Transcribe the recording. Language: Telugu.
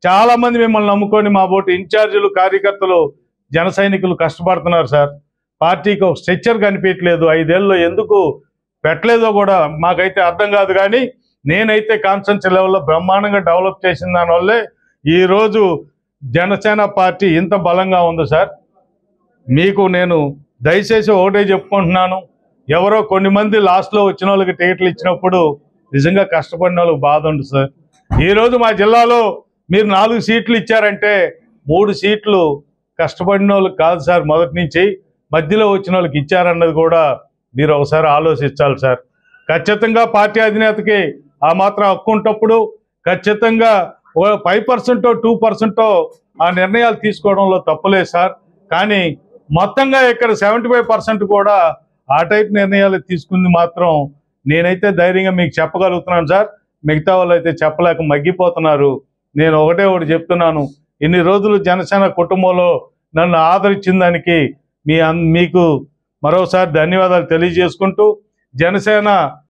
చాలామంది మిమ్మల్ని నమ్ముకొని మా బోటి ఇన్ఛార్జీలు కార్యకర్తలు జన సైనికులు కష్టపడుతున్నారు సార్. పార్టీకి ఒక స్ట్రక్చర్ కనిపించట్లేదు. 5 ఏళ్ళలో ఎందుకు పెట్టలేదో కూడా మాకైతే అర్థం కాదు. కానీ నేనైతే కాన్స్టిట్యూన్సీ లెవెల్లో బ్రహ్మాండంగా డెవలప్ చేసిన దానివల్లే ఈరోజు జనసేన పార్టీ ఇంత బలంగా ఉంది సార్. మీకు నేను దయచేసి ఒకటే చెప్పుకుంటున్నాను, ఎవరో కొన్ని మంది లాస్ట్లో వచ్చిన వాళ్ళకి టికెట్లు ఇచ్చినప్పుడు నిజంగా కష్టపడిన వాళ్ళకి బాధ ఉంది సార్. ఈరోజు మా జిల్లాలో మీరు 4 సీట్లు ఇచ్చారంటే 3 సీట్లు కష్టపడిన వాళ్ళకి కాదు సార్, మొదటి నుంచి మధ్యలో వచ్చిన వాళ్ళకి ఇచ్చారన్నది కూడా మీరు ఒకసారి ఆలోచించాలి సార్. ఖచ్చితంగా పార్టీ అధినేతకి ఆ మాత్రం హక్కు ఉన్నప్పుడు ఖచ్చితంగా 5% 2% ఆ నిర్ణయాలు తీసుకోవడంలో తప్పులేదు సార్. కానీ మొత్తంగా ఇక్కడ 75% కూడా ఆ టైప్ నిర్ణయాలు తీసుకుంది మాత్రం నేనైతే ధైర్యంగా మీకు చెప్పగలుగుతున్నాను సార్. మిగతా వాళ్ళు అయితే చెప్పలేక మగ్గిపోతున్నారు. నేను ఒకటే చెప్తున్నాను, ఇన్ని రోజులు జనసేన కుటుంబంలో నన్ను ఆదరించిన దానికి మీకు మరోసారి ధన్యవాదాలు తెలియజేసుకుంటూ జనసేన